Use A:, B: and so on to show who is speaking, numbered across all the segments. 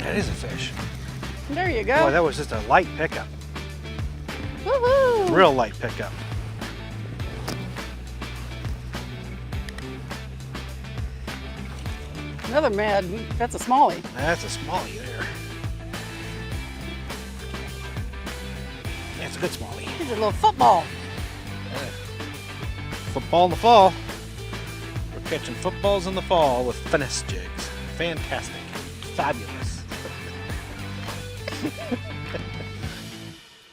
A: That is a fish.
B: There you go.
A: Boy, that was just a light pickup.
B: Woohoo!
A: Real light pickup.
B: Another mad, that's a smallie.
A: That's a smallie there. That's a good smallie.
B: He's a little football.
A: Football in the fall. We're catching footballs in the fall with finesse jigs. Fantastic. Fabulous.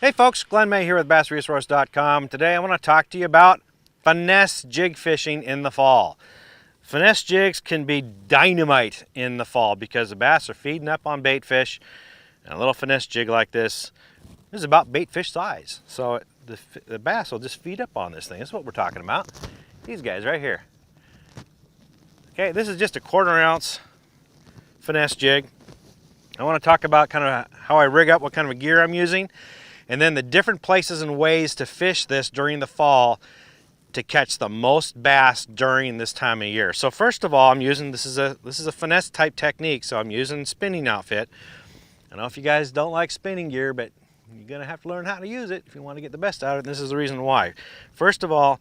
A: Hey folks, Glenn May here with BassResource.com. Today I want to talk to you about finesse jig fishing in the fall. Finesse jigs can be dynamite in the fall because the bass are feeding up on bait fish, and a little finesse jig like this is about bait fish size. So the bass will just feed up on this thing. That's what we're talking about. These guys right here. Okay, this is just a 1/4 ounce finesse jig. I want to talk about kind of how I rig up, what kind of gear I'm using, and then the different places and ways to fish this during the fall to catch the most bass during this time of year. So first of all, I'm using, this is a finesse type technique, so I'm using spinning outfit. I don't know if you guys don't like spinning gear, but you're gonna have to learn how to use it if you want to get the best out of it, and this is the reason why. First of all,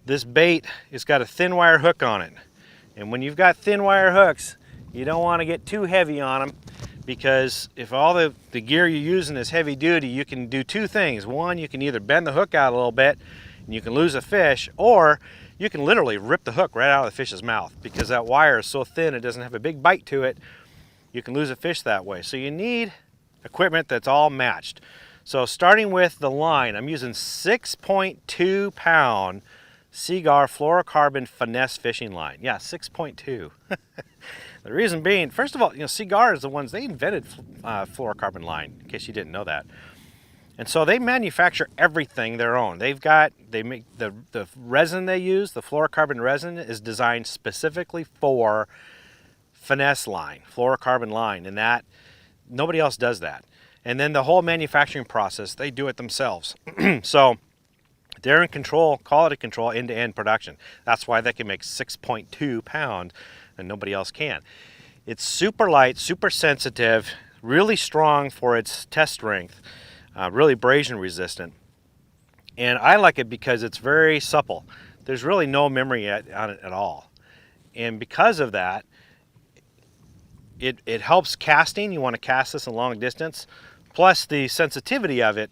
A: this bait has got a thin wire hook on it. And when you've got thin wire hooks, you don't want to get too heavy on them, because if all the gear you're using is heavy duty, you can do two things. One, you can either bend the hook out a little bit and you can lose a fish, or you can literally rip the hook right out of the fish's mouth because that wire is so thin it doesn't have a big bite to it. You can lose a fish that way. So you need equipment that's all matched. So starting with the line, I'm using 6.2 pound Seaguar fluorocarbon finesse fishing line. Yeah, 6.2. The reason being, first of all, Seaguar is the ones, they invented fluorocarbon line, in case you didn't know that. And so they manufacture everything their own. They make the resin they use, the fluorocarbon resin, is designed specifically for finesse line, fluorocarbon line, and that nobody else does that. And then the whole manufacturing process, they do it themselves. So they're in control, quality control, end-to-end production. That's why they can make 6.2 pound and nobody else can. It's super light, super sensitive, really strong for its test strength, really abrasion resistant. And I like it because it's very supple. There's really no memory on it at all. And because of that, it helps casting. You want to cast this a long distance. Plus the sensitivity of it.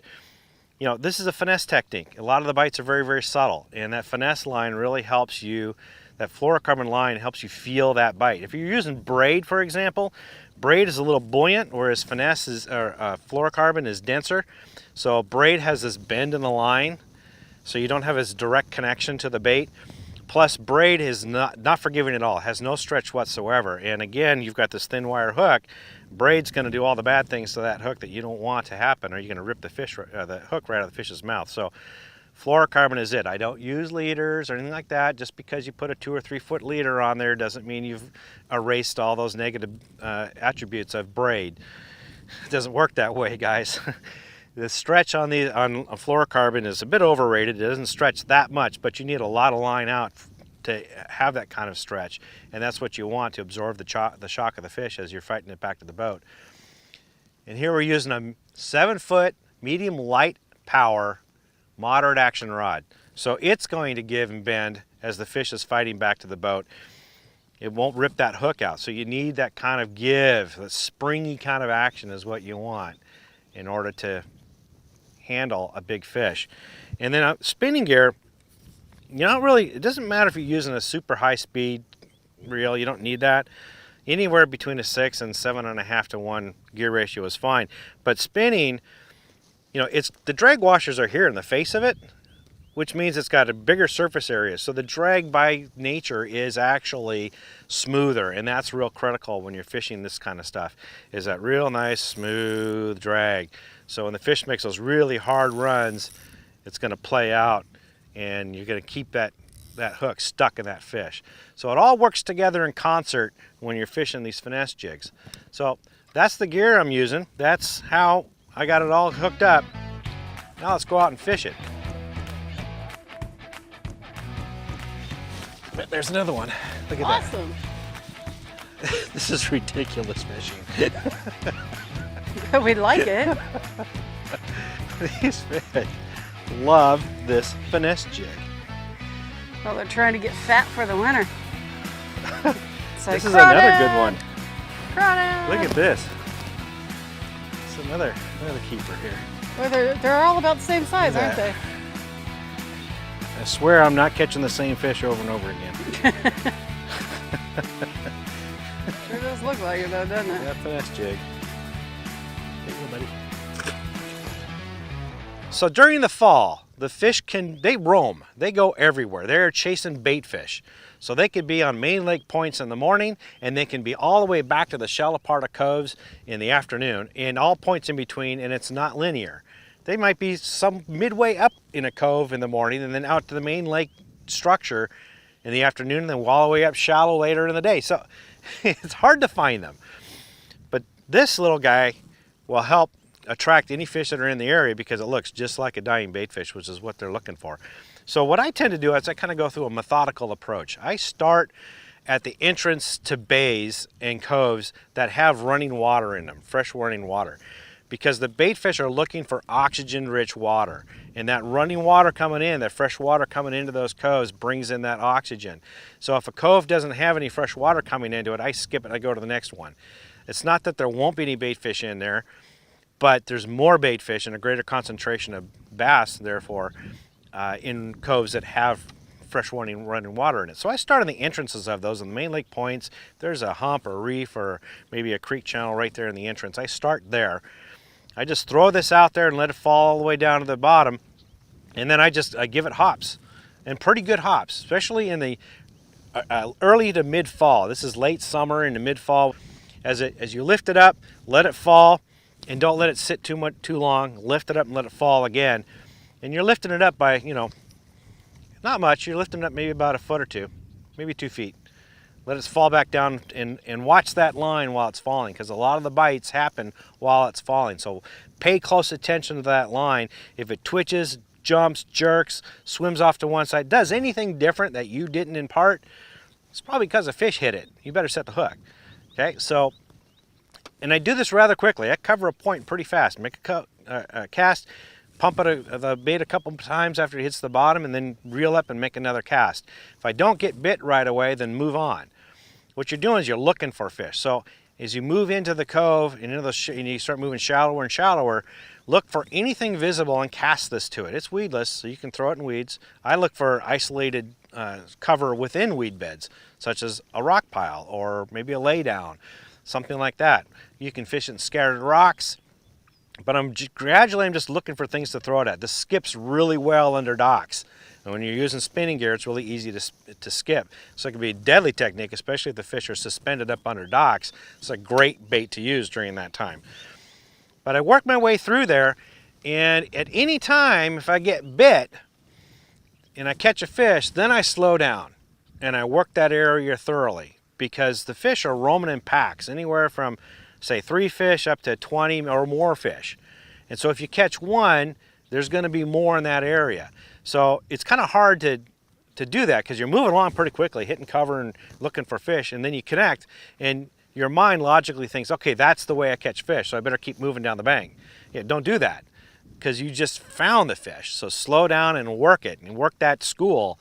A: This is a finesse technique. A lot of the bites are very, very subtle, and that finesse line really helps you, that fluorocarbon line helps you feel that bite. If you're using braid, for example, braid is a little buoyant, whereas finesse is, fluorocarbon is denser. So braid has this bend in the line, so you don't have as direct connection to the bait. Plus braid is not forgiving at all, has no stretch whatsoever. And again, you've got this thin wire hook. Braid's going to do all the bad things to that hook that you don't want to happen, or you're going to rip the hook right out of the fish's mouth. So fluorocarbon is it. I don't use leaders or anything like that. Just because you put a 2 or 3 foot leader on there doesn't mean you've erased all those negative attributes of braid. It doesn't work that way, guys. The stretch on fluorocarbon is a bit overrated. It doesn't stretch that much, but you need a lot of line out to have that kind of stretch, and that's what you want to absorb the shock of the fish as you're fighting it back to the boat. And here we're using a 7-foot medium light power moderate action rod, so it's going to give and bend as the fish is fighting back to the boat. It won't rip that hook out, so you need that kind of give, that springy kind of action is what you want in order to handle a big fish. And then spinning gear, it doesn't matter if you're using a super high speed reel, you don't need that. Anywhere between a 6 and 7.5 to 1 gear ratio is fine. But spinning, the drag washers are here in the face of it, which means it's got a bigger surface area. So the drag by nature is actually smoother, and that's real critical when you're fishing this kind of stuff, is that real nice smooth drag. So when the fish makes those really hard runs, it's going to play out, and you're going to keep that hook stuck in that fish. So it all works together in concert when you're fishing these finesse jigs. So that's the gear I'm using. That's how I got it all hooked up. Now let's go out and fish it. There's another one. Look at
B: Awesome.
A: that. This is ridiculous fishing.
B: We like it.
A: These fish love this finesse jig.
B: Well, they're trying to get fat for the winter. So
A: This is another good one.
B: Crawdad.
A: Look at this. It's another keeper here.
B: Well, they're all about the same size,
A: Look
B: aren't
A: at
B: they?
A: I swear I'm not catching the same fish over and over again.
B: Sure does look like it though, doesn't it?
A: That finesse jig. There you go, buddy. So during the fall, the fish they roam. They go everywhere. They're chasing bait fish. So they could be on main lake points in the morning, and they can be all the way back to the shallow part of coves in the afternoon, and all points in between, and it's not linear. They might be some midway up in a cove in the morning and then out to the main lake structure in the afternoon, and then all the way up shallow later in the day. So it's hard to find them. But this little guy will help attract any fish that are in the area because it looks just like a dying bait fish, which is what they're looking for. So what I tend to do is I kind of go through a methodical approach. I start at the entrance to bays and coves that have running water in them, fresh running water, because the bait fish are looking for oxygen-rich water. And that running water coming in, that fresh water coming into those coves brings in that oxygen. So if a cove doesn't have any fresh water coming into it, I skip it, I go to the next one. It's not that there won't be any bait fish in there, but there's more bait fish and a greater concentration of bass, therefore, in coves that have fresh running water in it. So I start on the entrances of those, on the main lake points. There's a hump or reef or maybe a creek channel right there in the entrance. I start there. I just throw this out there and let it fall all the way down to the bottom, and then I give it hops, and pretty good hops, especially in the early to mid fall. This is late summer into mid fall. As you lift it up, let it fall, and don't let it sit too long. Lift it up and let it fall again. And you're lifting it up by, not much. You're lifting it up maybe about a foot or two, maybe 2 feet. Let it fall back down and watch that line while it's falling, because a lot of the bites happen while it's falling. So pay close attention to that line. If it twitches, jumps, jerks, swims off to one side, does anything different that you didn't impart, it's probably because a fish hit it. You better set the hook. Okay, so, and I do this rather quickly. I cover a point pretty fast. Make a cast, pump the bait a couple times after it hits the bottom, and then reel up and make another cast. If I don't get bit right away, then move on. What you're doing is you're looking for fish. So as you move into the cove and and you start moving shallower and shallower, look for anything visible and cast this to it. It's weedless, so you can throw it in weeds. I look for isolated cover within weed beds, such as a rock pile or maybe a laydown, something like that. You can fish in scattered rocks, but I'm just looking for things to throw it at. This skips really well under docks. And when you're using spinning gear, it's really easy to skip. So it can be a deadly technique, especially if the fish are suspended up under docks. It's a great bait to use during that time. But I work my way through there, and at any time, if I get bit and I catch a fish, then I slow down and I work that area thoroughly, because the fish are roaming in packs, anywhere from, say, 3 fish up to 20 or more fish. And so if you catch one, there's going to be more in that area. So it's kind of hard to do that, because you're moving along pretty quickly, hitting cover and looking for fish, and then you connect, and your mind logically thinks, okay, that's the way I catch fish, so I better keep moving down the bank. Yeah, don't do that, because you just found the fish. So slow down and work it, and work that school,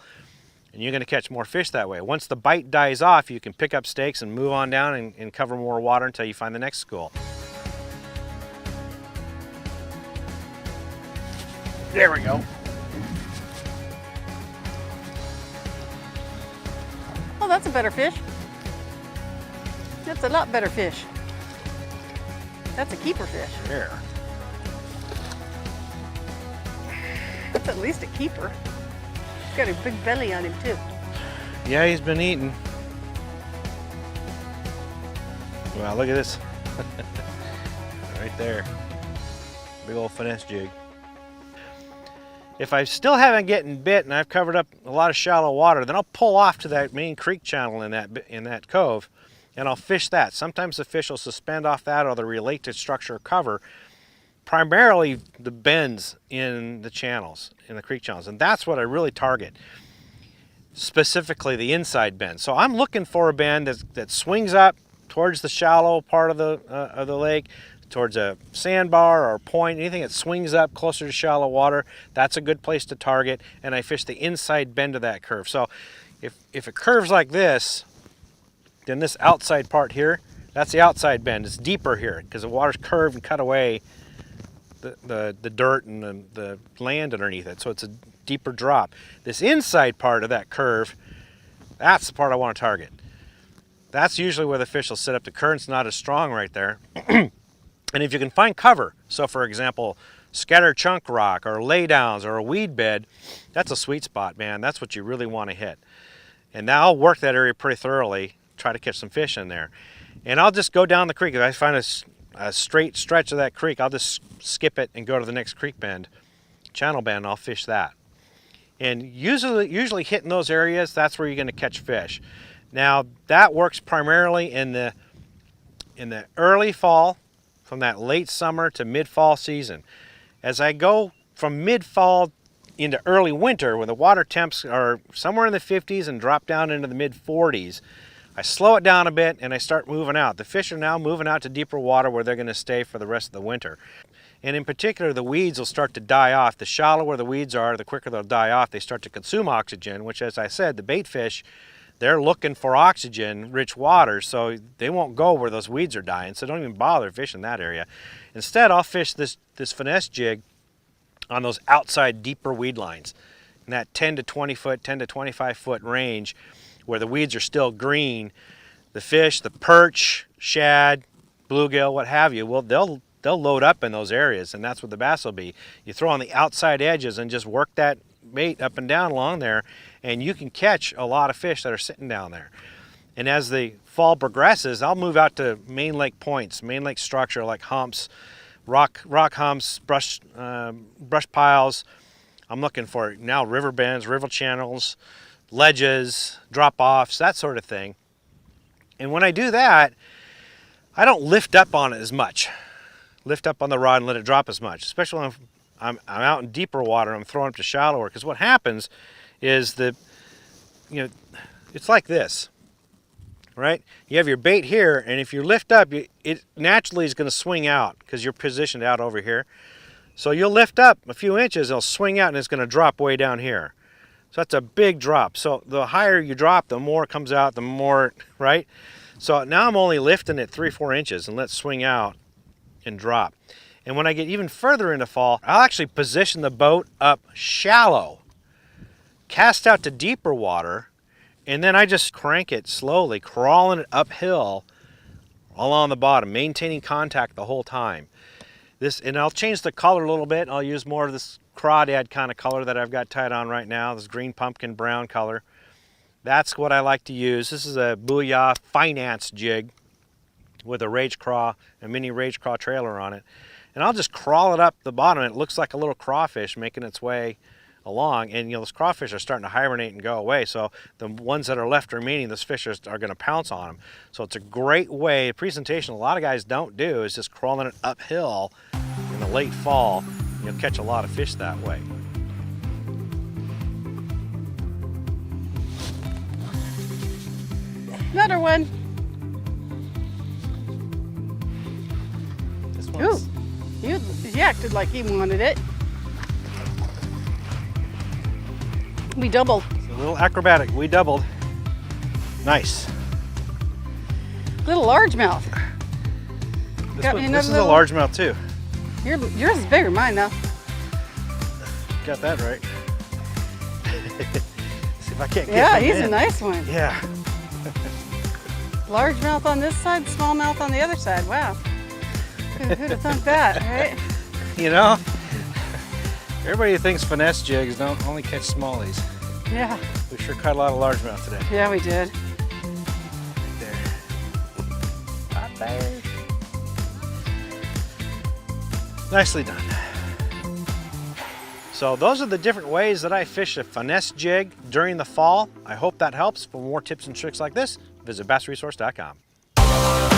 A: and you're going to catch more fish that way. Once the bite dies off, you can pick up stakes and move on down and cover more water until you find the next school. There we go.
B: Oh, that's a better fish. That's a lot better fish. That's a keeper fish.
A: There.
B: That's at least a keeper. He's got a big belly on him too.
A: Yeah, he's been eating. Wow, look at this. Right there. Big old finesse jig. If I still haven't gotten bit and I've covered up a lot of shallow water, then I'll pull off to that main creek channel in that cove, and I'll fish that. Sometimes the fish will suspend off that, or they'll relate to structure or cover, primarily the bends in the channels, in the creek channels, and that's what I really target, specifically the inside bend. So I'm looking for a bend that swings up towards the shallow part of the lake, towards a sandbar or a point, anything that swings up closer to shallow water, that's a good place to target. And I fish the inside bend of that curve. So if it curves like this, then this outside part here, that's the outside bend. It's deeper here because the water's curved and cut away the dirt and the land underneath it. So it's a deeper drop. This inside part of that curve, that's the part I want to target. That's usually where the fish will sit up. The current's not as strong right there. And if you can find cover, so for example, scatter chunk rock or laydowns or a weed bed, that's a sweet spot, man. That's what you really want to hit. And now I'll work that area pretty thoroughly, try to catch some fish in there. And I'll just go down the creek. If I find a straight stretch of that creek, I'll just skip it and go to the next creek bend, channel bend, and I'll fish that. And usually hitting those areas, that's where you're going to catch fish. Now that works primarily in the early fall, from that late summer to mid-fall season. As I go from mid-fall into early winter, when the water temps are somewhere in the 50s and drop down into the mid-40s, I slow it down a bit and I start moving out. The fish are now moving out to deeper water where they're going to stay for the rest of the winter. And in particular, the weeds will start to die off. The shallower the weeds are, the quicker they'll die off. They start to consume oxygen, which, as I said, the bait fish, they're looking for oxygen-rich water, so they won't go where those weeds are dying, so don't even bother fishing that area. Instead, I'll fish this finesse jig on those outside deeper weed lines, in that 10 to 20 foot, 10 to 25 foot range where the weeds are still green. The fish, the perch, shad, bluegill, what have you, well, they'll load up in those areas, and that's what the bass will be. You throw on the outside edges and just work that bait up and down along there, and you can catch a lot of fish that are sitting down there. And as the fall progresses, I'll move out to main lake points, main lake structure like humps, rock humps, brush piles. I'm looking for now river bends, river channels, ledges, drop-offs, that sort of thing. And when I do that, I don't lift up on it as much. Lift up on the rod and let it drop as much, especially when I'm out in deeper water, I'm throwing up to shallower, because what happens is it's like this, right? You have your bait here, and if you lift up, it naturally is going to swing out because you're positioned out over here. So you'll lift up a few inches, it'll swing out, and it's going to drop way down here. So that's a big drop. So the higher you drop, the more it comes out, the more, right? So now I'm only lifting it 3-4 inches and let it swing out and drop. And when I get even further into fall, I'll actually position the boat up shallow, cast out to deeper water, and then I just crank it slowly, crawling it uphill along the bottom, maintaining contact the whole time. And I'll change the color a little bit. I'll use more of this crawdad kind of color that I've got tied on right now, this green pumpkin brown color. That's what I like to use. This is a Booyah Finesse Jig with a rage craw, a mini rage craw trailer on it. And I'll just crawl it up the bottom. It looks like a little crawfish making its way along. And those crawfish are starting to hibernate and go away. So the ones that are left remaining, those fish are going to pounce on them. So it's a great way, a presentation a lot of guys don't do, is just crawling it uphill in the late fall. You'll catch a lot of fish that way.
B: Another one.
A: This one's...
B: Ooh. He acted like he wanted it. We doubled.
A: It's a little acrobatic. We doubled. Nice.
B: Little largemouth.
A: This is a largemouth too.
B: Yours is bigger than mine though.
A: Got that right. See if I can't get
B: Yeah,
A: him
B: he's
A: in.
B: a nice one.
A: Yeah.
B: Largemouth on this side, smallmouth on the other side. Wow. Who'd have thunk that, right?
A: You know, everybody who thinks finesse jigs don't only catch smallies.
B: Yeah.
A: We sure caught a lot of largemouth today.
B: Yeah, we did.
A: Right there. Not bad. Nicely done. So those are the different ways that I fish a finesse jig during the fall. I hope that helps. For more tips and tricks like this, visit BassResource.com.